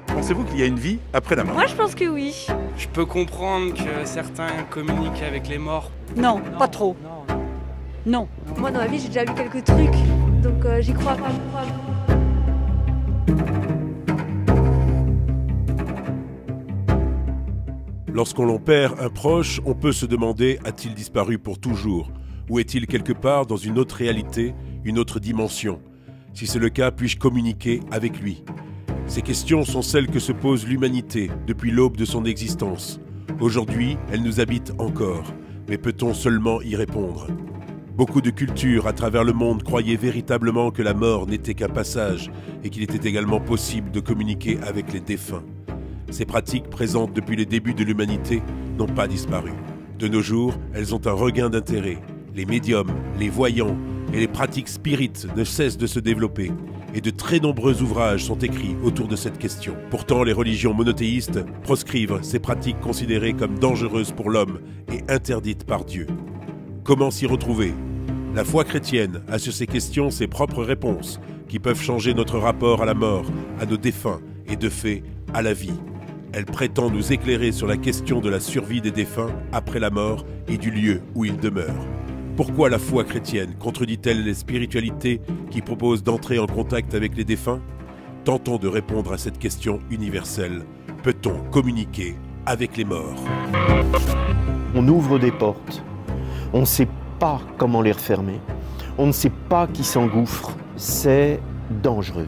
Pensez-vous qu'il y a une vie après la mort? Moi, je pense que oui. Je peux comprendre que certains communiquent avec les morts. Non, pas trop. Non. Moi, dans ma vie, j'ai déjà lu quelques trucs, donc j'y crois pas. Lorsqu'on l'on perd un proche, on peut se demander, a-t-il disparu pour toujours? Ou est-il quelque part dans une autre réalité, une autre dimension? Si c'est le cas, puis-je communiquer avec lui? Ces questions sont celles que se pose l'humanité depuis l'aube de son existence. Aujourd'hui, elles nous habitent encore, mais peut-on seulement y répondre? Beaucoup de cultures à travers le monde croyaient véritablement que la mort n'était qu'un passage et qu'il était également possible de communiquer avec les défunts. Ces pratiques, présentes depuis les débuts de l'humanité, n'ont pas disparu. De nos jours, elles ont un regain d'intérêt. Les médiums, les voyants et les pratiques spirites ne cessent de se développer. Et de très nombreux ouvrages sont écrits autour de cette question. Pourtant, les religions monothéistes proscrivent ces pratiques considérées comme dangereuses pour l'homme et interdites par Dieu. Comment s'y retrouver? La foi chrétienne a sur ces questions ses propres réponses, qui peuvent changer notre rapport à la mort, à nos défunts et de fait, à la vie. Elle prétend nous éclairer sur la question de la survie des défunts après la mort et du lieu où ils demeurent. Pourquoi la foi chrétienne contredit-elle les spiritualités qui proposent d'entrer en contact avec les défunts? Tentons de répondre à cette question universelle. Peut-on communiquer avec les morts? On ouvre des portes. On ne sait pas comment les refermer. On ne sait pas qui s'engouffre. C'est dangereux.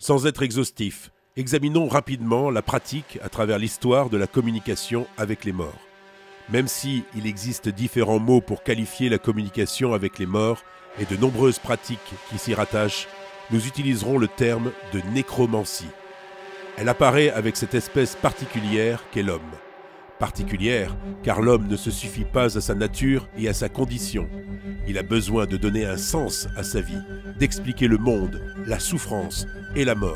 Sans être exhaustif, examinons rapidement la pratique à travers l'histoire de la communication avec les morts. Même si il existe différents mots pour qualifier la communication avec les morts et de nombreuses pratiques qui s'y rattachent, nous utiliserons le terme de nécromancie. Elle apparaît avec cette espèce particulière qu'est l'homme. Particulière, car l'homme ne se suffit pas à sa nature et à sa condition. Il a besoin de donner un sens à sa vie, d'expliquer le monde, la souffrance et la mort.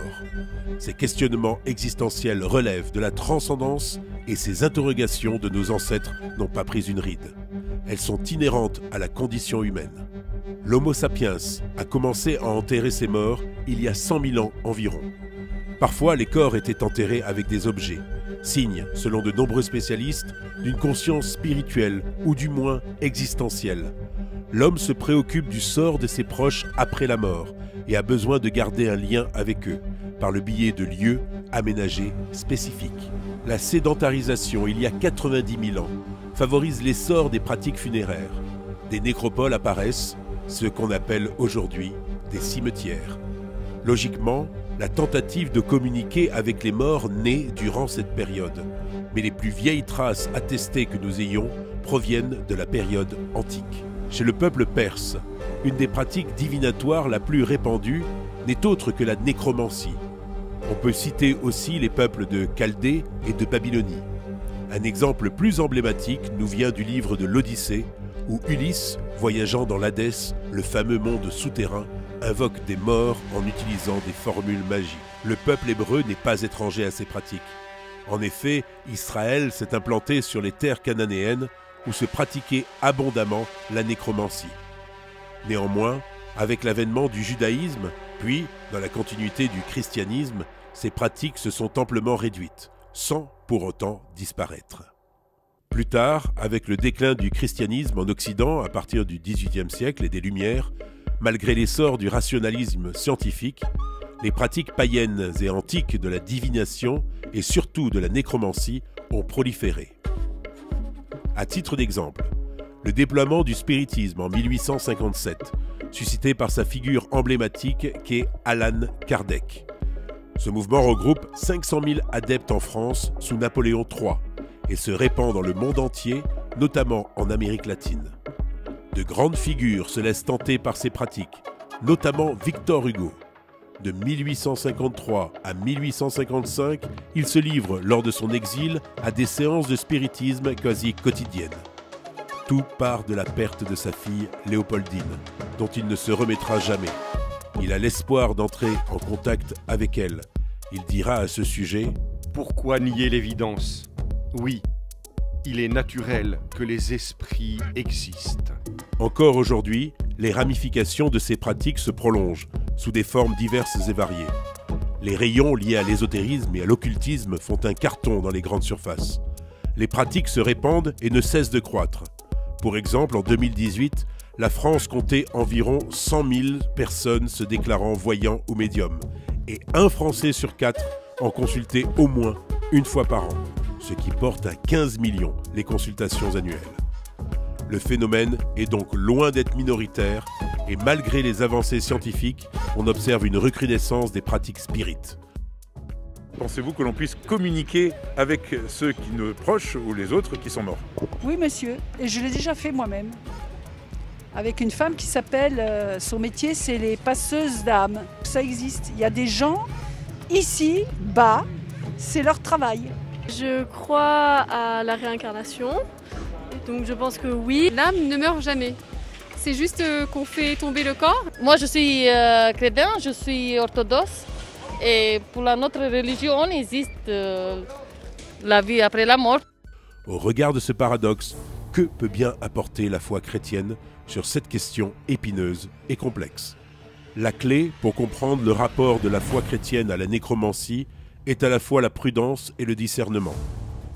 Ces questionnements existentiels relèvent de la transcendance et ces interrogations de nos ancêtres n'ont pas pris une ride. Elles sont inhérentes à la condition humaine. L'Homo sapiens a commencé à enterrer ses morts il y a 100 000 ans environ. Parfois, les corps étaient enterrés avec des objets, signe, selon de nombreux spécialistes, d'une conscience spirituelle ou du moins existentielle. L'homme se préoccupe du sort de ses proches après la mort et a besoin de garder un lien avec eux, par le biais de lieux aménagés spécifiques. La sédentarisation, il y a 90 000 ans, favorise l'essor des pratiques funéraires. Des nécropoles apparaissent, ce qu'on appelle aujourd'hui des cimetières. Logiquement, la tentative de communiquer avec les morts naît durant cette période. Mais les plus vieilles traces attestées que nous ayons proviennent de la période antique. Chez le peuple perse, une des pratiques divinatoires la plus répandue n'est autre que la nécromancie. On peut citer aussi les peuples de Chaldée et de Babylonie. Un exemple plus emblématique nous vient du livre de l'Odyssée, où Ulysse, voyageant dans l'Hadès, le fameux monde souterrain, invoque des morts en utilisant des formules magiques. Le peuple hébreu n'est pas étranger à ces pratiques. En effet, Israël s'est implanté sur les terres cananéennes où se pratiquait abondamment la nécromancie. Néanmoins, avec l'avènement du judaïsme, puis, dans la continuité du christianisme, ces pratiques se sont amplement réduites, sans pour autant disparaître. Plus tard, avec le déclin du christianisme en Occident à partir du XVIIIe siècle et des Lumières, malgré l'essor du rationalisme scientifique, les pratiques païennes et antiques de la divination et surtout de la nécromancie ont proliféré. À titre d'exemple, le déploiement du spiritisme en 1857, suscité par sa figure emblématique qu'est Allan Kardec. Ce mouvement regroupe 500 000 adeptes en France sous Napoléon III et se répand dans le monde entier, notamment en Amérique latine. De grandes figures se laissent tenter par ces pratiques, notamment Victor Hugo. De 1853 à 1855, il se livre lors de son exil à des séances de spiritisme quasi quotidiennes. Tout part de la perte de sa fille Léopoldine, dont il ne se remettra jamais. Il a l'espoir d'entrer en contact avec elle. Il dira à ce sujet « Pourquoi nier l'évidence ? Oui, il est naturel que les esprits existent. » Encore aujourd'hui, les ramifications de ces pratiques se prolongent, sous des formes diverses et variées. Les rayons liés à l'ésotérisme et à l'occultisme font un carton dans les grandes surfaces. Les pratiques se répandent et ne cessent de croître. Pour exemple, en 2018, la France comptait environ 100 000 personnes se déclarant voyants ou médiums, et 1 Français sur 4 en consultait au moins une fois par an, ce qui porte à 15 millions les consultations annuelles. Le phénomène est donc loin d'être minoritaire, et malgré les avancées scientifiques, on observe une recrudescence des pratiques spirites. Pensez-vous que l'on puisse communiquer avec ceux qui nous proches ou les autres qui sont morts? Oui, monsieur. Et je l'ai déjà fait moi-même. Avec une femme qui s'appelle, son métier, c'est les passeuses d'âmes. Ça existe. Il y a des gens, ici, bas, c'est leur travail. Je crois à la réincarnation. Donc je pense que oui, l'âme ne meurt jamais. C'est juste qu'on fait tomber le corps. Moi je suis chrétien, je suis orthodoxe. Et pour notre religion, il existe la vie après la mort. Au regard de ce paradoxe, que peut bien apporter la foi chrétienne sur cette question épineuse et complexe? La clé pour comprendre le rapport de la foi chrétienne à la nécromancie est à la fois la prudence et le discernement.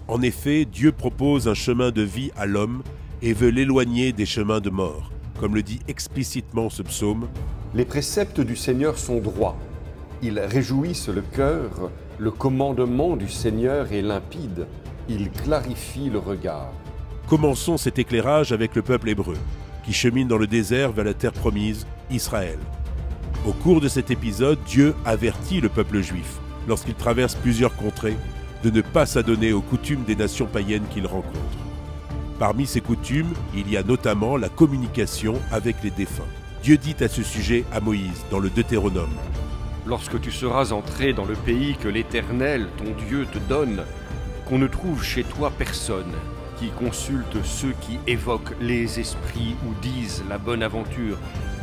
En effet, Dieu propose un chemin de vie à l'homme et veut l'éloigner des chemins de mort. Comme le dit explicitement ce psaume, « Les préceptes du Seigneur sont droits. Ils réjouissent le cœur. Le commandement du Seigneur est limpide. Il clarifie le regard. » Commençons cet éclairage avec le peuple hébreu, qui chemine dans le désert vers la terre promise, Israël. Au cours de cet épisode, Dieu avertit le peuple juif, lorsqu'il traverse plusieurs contrées, de ne pas s'adonner aux coutumes des nations païennes qu'il rencontre. Parmi ces coutumes, il y a notamment la communication avec les défunts. Dieu dit à ce sujet à Moïse dans le Deutéronome. « Lorsque tu seras entré dans le pays que l'Éternel, ton Dieu, te donne, qu'on ne trouve chez toi personne qui consulte ceux qui évoquent les esprits ou disent la bonne aventure,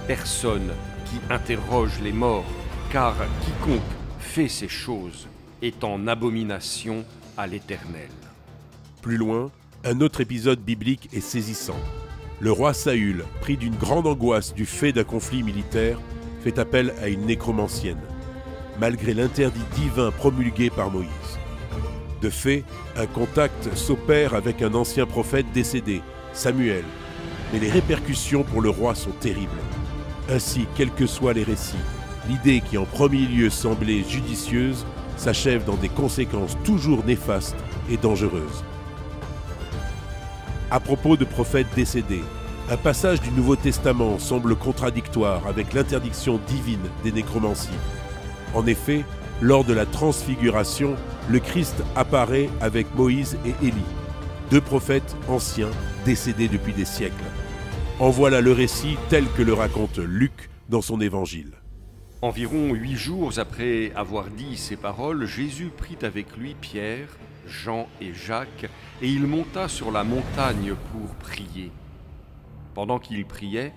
personne qui interroge les morts, car quiconque fait ces choses est en abomination à l'Éternel. » Plus loin, un autre épisode biblique est saisissant. Le roi Saül, pris d'une grande angoisse du fait d'un conflit militaire, fait appel à une nécromancienne, malgré l'interdit divin promulgué par Moïse. De fait, un contact s'opère avec un ancien prophète décédé, Samuel, mais les répercussions pour le roi sont terribles. Ainsi, quels que soient les récits, l'idée qui en premier lieu semblait judicieuse s'achève dans des conséquences toujours néfastes et dangereuses. À propos de prophètes décédés, un passage du Nouveau Testament semble contradictoire avec l'interdiction divine des nécromancies. En effet, lors de la transfiguration, le Christ apparaît avec Moïse et Élie, 2 prophètes anciens décédés depuis des siècles. En voilà le récit tel que le raconte Luc dans son évangile. Environ 8 jours après avoir dit ces paroles, Jésus prit avec lui Pierre, Jean et Jacques, et il monta sur la montagne pour prier. Pendant qu'il priait,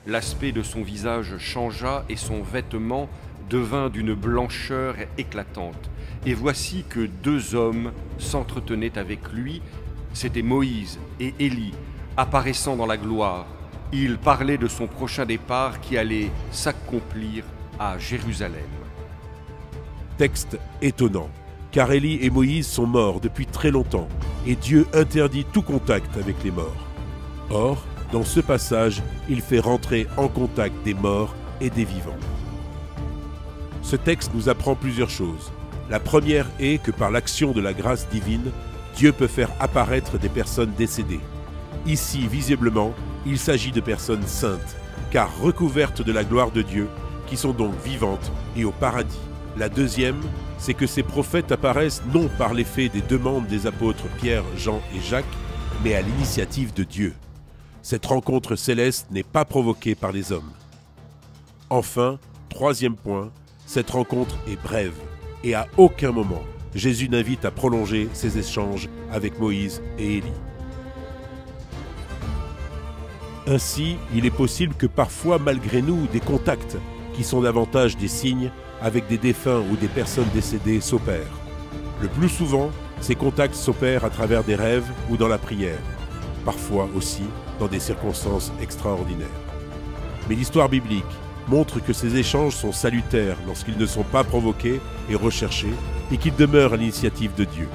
l'aspect de son visage changea et son vêtement devint d'une blancheur éclatante. Et voici que 2 hommes s'entretenaient avec lui, c'étaient Moïse et Élie, apparaissant dans la gloire. Ils parlaient de son prochain départ qui allait s'accomplir à Jérusalem. Texte étonnant, car Élie et Moïse sont morts depuis très longtemps, et Dieu interdit tout contact avec les morts. Or, dans ce passage, il fait rentrer en contact des morts et des vivants. Ce texte nous apprend plusieurs choses. La première est que par l'action de la grâce divine, Dieu peut faire apparaître des personnes décédées. Ici, visiblement, il s'agit de personnes saintes, car recouvertes de la gloire de Dieu, qui sont donc vivantes et au paradis. La deuxième, c'est que ces prophètes apparaissent non par l'effet des demandes des apôtres Pierre, Jean et Jacques, mais à l'initiative de Dieu. Cette rencontre céleste n'est pas provoquée par les hommes. Enfin, troisième point, cette rencontre est brève, et à aucun moment, Jésus n'invite à prolonger ses échanges avec Moïse et Élie. Ainsi, il est possible que parfois, malgré nous, des contacts, qui sont davantage des signes, avec des défunts ou des personnes décédées s'opèrent. Le plus souvent, ces contacts s'opèrent à travers des rêves ou dans la prière, parfois aussi dans des circonstances extraordinaires. Mais l'histoire biblique montre que ces échanges sont salutaires lorsqu'ils ne sont pas provoqués et recherchés et qu'ils demeurent à l'initiative de Dieu.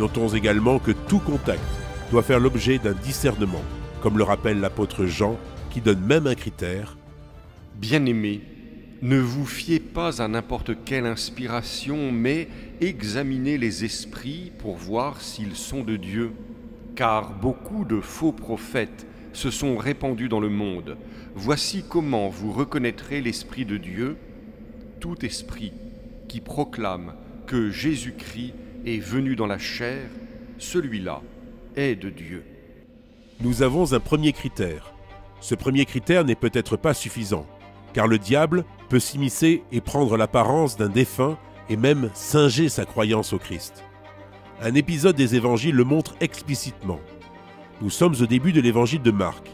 Notons également que tout contact doit faire l'objet d'un discernement, comme le rappelle l'apôtre Jean, qui donne même un critère. Bien-aimés, ne vous fiez pas à n'importe quelle inspiration, mais examinez les esprits pour voir s'ils sont de Dieu. Car beaucoup de faux prophètes se sont répandus dans le monde. Voici comment vous reconnaîtrez l'Esprit de Dieu. Tout esprit qui proclame que Jésus-Christ est venu dans la chair, celui-là est de Dieu. Nous avons un premier critère. Ce premier critère n'est peut-être pas suffisant, car le diable peut s'immiscer et prendre l'apparence d'un défunt et même singer sa croyance au Christ. Un épisode des évangiles le montre explicitement. Nous sommes au début de l'évangile de Marc.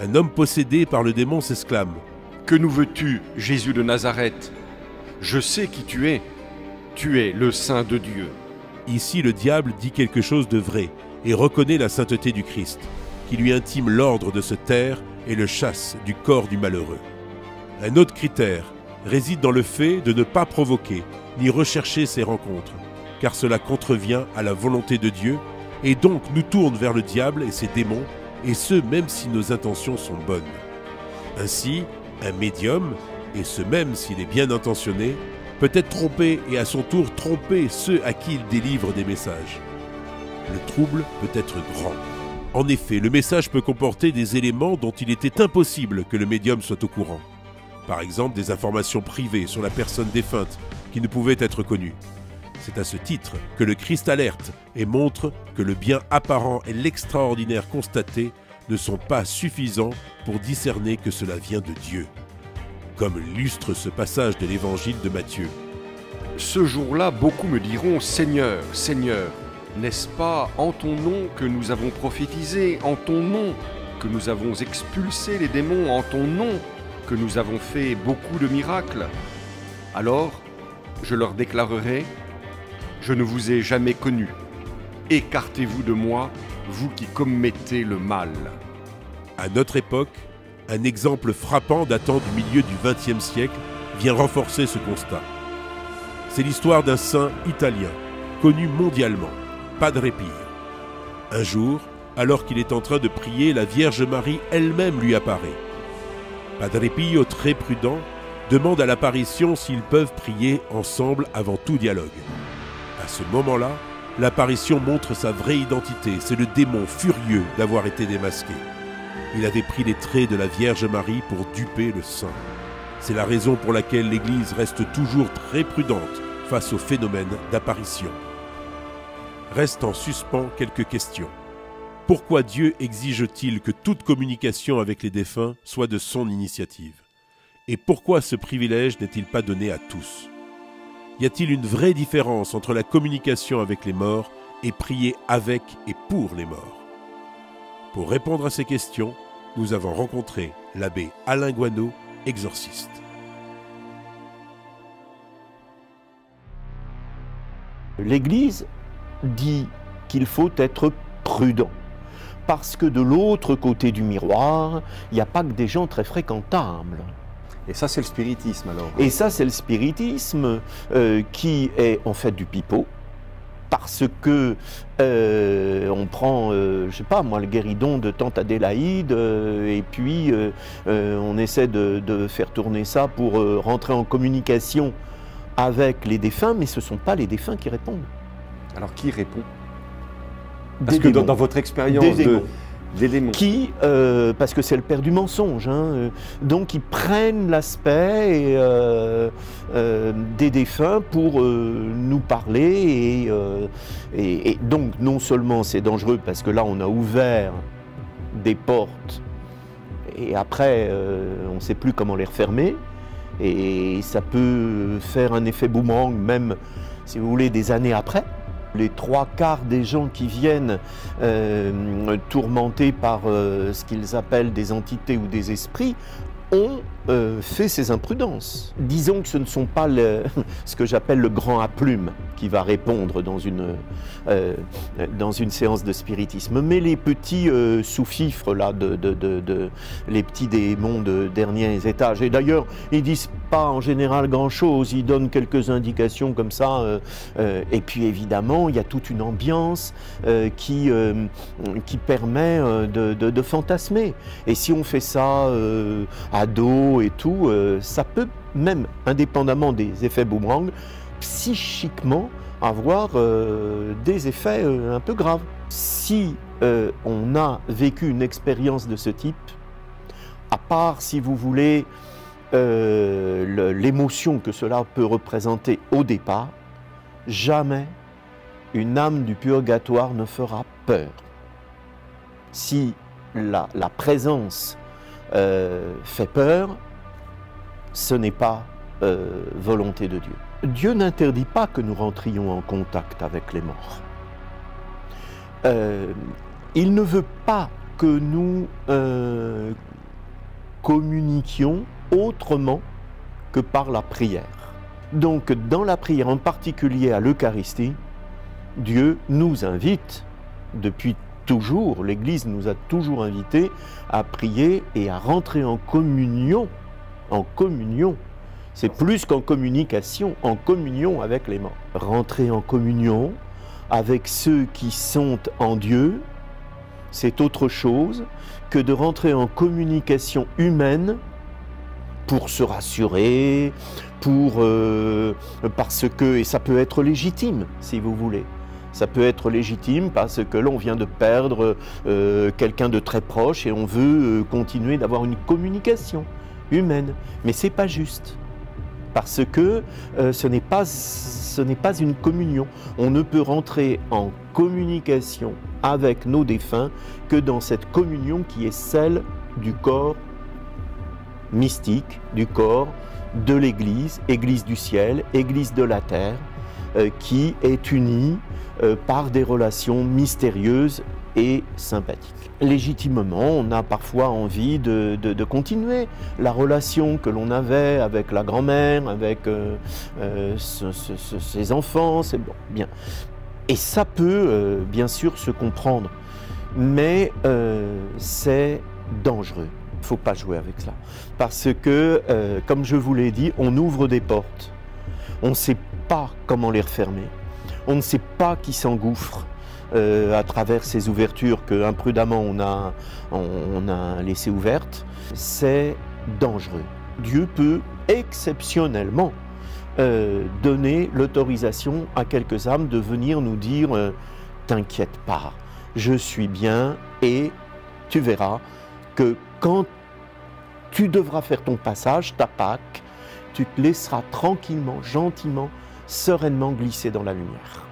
Un homme possédé par le démon s'exclame « Que nous veux-tu, Jésus de Nazareth? Je sais qui tu es le Saint de Dieu. » Ici, le diable dit quelque chose de vrai et reconnaît la sainteté du Christ, qui lui intime l'ordre de se taire et le chasse du corps du malheureux. Un autre critère réside dans le fait de ne pas provoquer ni rechercher ces rencontres, car cela contrevient à la volonté de Dieu et donc nous tourne vers le diable et ses démons, et ce même si nos intentions sont bonnes. Ainsi, un médium, et ce même s'il est bien intentionné, peut être trompé et à son tour tromper ceux à qui il délivre des messages. Le trouble peut être grand. En effet, le message peut comporter des éléments dont il était impossible que le médium soit au courant. Par exemple, des informations privées sur la personne défunte qui ne pouvaient être connues. C'est à ce titre que le Christ alerte et montre que le bien apparent et l'extraordinaire constaté ne sont pas suffisants pour discerner que cela vient de Dieu. Comme l'illustre ce passage de l'évangile de Matthieu. Ce jour-là, beaucoup me diront « Seigneur, Seigneur, n'est-ce pas en ton nom que nous avons prophétisé, en ton nom que nous avons expulsé les démons, en ton nom que nous avons fait beaucoup de miracles ?» Alors, je leur déclarerai « Je ne vous ai jamais connu. Écartez-vous de moi, vous qui commettez le mal. » À notre époque, un exemple frappant datant du milieu du XXe siècle vient renforcer ce constat. C'est l'histoire d'un saint italien, connu mondialement, Padre Pio. Un jour, alors qu'il est en train de prier, la Vierge Marie elle-même lui apparaît. Padre Pio, très prudent, demande à l'apparition s'ils peuvent prier ensemble avant tout dialogue. À ce moment-là, l'apparition montre sa vraie identité, c'est le démon furieux d'avoir été démasqué. Il avait pris les traits de la Vierge Marie pour duper le saint. C'est la raison pour laquelle l'Église reste toujours très prudente face au phénomène d'apparition. Restent en suspens quelques questions. Pourquoi Dieu exige-t-il que toute communication avec les défunts soit de son initiative? Et pourquoi ce privilège n'est-il pas donné à tous? Y a-t-il une vraie différence entre la communication avec les morts et prier avec et pour les morts? Pour répondre à ces questions, nous avons rencontré l'abbé Alain Guano, exorciste. L'Église dit qu'il faut être prudent, parce que de l'autre côté du miroir, il n'y a pas que des gens très fréquentables. Et ça, c'est le spiritisme alors? Et ça, c'est le spiritisme qui est en fait du pipeau, parce que on prend, je sais pas moi, le guéridon de tante Adélaïde, et puis on essaie de faire tourner ça pour rentrer en communication avec les défunts, mais ce ne sont pas les défunts qui répondent. Alors qui répond? Parce que dans votre expérience d'éléments. Qui, parce que c'est le père du mensonge, hein, donc ils prennent l'aspect des défunts pour nous parler, et donc non seulement c'est dangereux parce que là on a ouvert des portes et après on ne sait plus comment les refermer, et ça peut faire un effet boomerang même, si vous voulez, des années après. Les 3/4 des gens qui viennent tourmentés par ce qu'ils appellent des entités ou des esprits ont fait ces imprudences. Disons que ce ne sont pas ce que j'appelle le grand à plume qui va répondre dans une séance de spiritisme, mais les petits sous-fifres là, les petits démons de derniers étages. Et d'ailleurs, ils disent pas en général grand-chose, ils donnent quelques indications comme ça. Et puis évidemment, il y a toute une ambiance qui permet de fantasmer. Et si on fait ça à dos et tout, ça peut même, indépendamment des effets boomerang, psychiquement avoir des effets un peu graves. Si on a vécu une expérience de ce type, à part, si vous voulez, l'émotion que cela peut représenter au départ, jamais une âme du purgatoire ne fera peur. Si la présence fait peur, ce n'est pas volonté de Dieu. Dieu n'interdit pas que nous rentrions en contact avec les morts. Il ne veut pas que nous communiquions autrement que par la prière. Donc dans la prière, en particulier à l'Eucharistie, Dieu nous invite, depuis toujours, l'Église nous a toujours invités à prier et à rentrer en communion. En communion. C'est plus qu'en communication, en communion avec les morts. Rentrer en communion avec ceux qui sont en Dieu, c'est autre chose que de rentrer en communication humaine pour se rassurer, parce que, et ça peut être légitime, si vous voulez. Ça peut être légitime parce que l'on vient de perdre quelqu'un de très proche et on veut continuer d'avoir une communication humaine. Mais ce n'est pas juste. Parce que ce n'est pas une communion. On ne peut rentrer en communication avec nos défunts que dans cette communion qui est celle du corps mystique, du corps de l'Église, Église du ciel, Église de la terre, qui est unie par des relations mystérieuses et sympathiques. Légitimement, on a parfois envie de continuer la relation que l'on avait avec la grand-mère, avec ses enfants, c'est bon, bien. Et ça peut bien sûr se comprendre, mais c'est dangereux. Il ne faut pas jouer avec ça. Parce que, comme je vous l'ai dit, on ouvre des portes. On ne sait pas comment les refermer. On ne sait pas qui s'engouffre à travers ces ouvertures que imprudemment on a laissées ouvertes. C'est dangereux. Dieu peut exceptionnellement donner l'autorisation à quelques âmes de venir nous dire t'inquiète pas, je suis bien, et tu verras que quand tu devras faire ton passage, ta Pâque, tu te laisseras tranquillement, gentiment, sereinement glisser dans la lumière.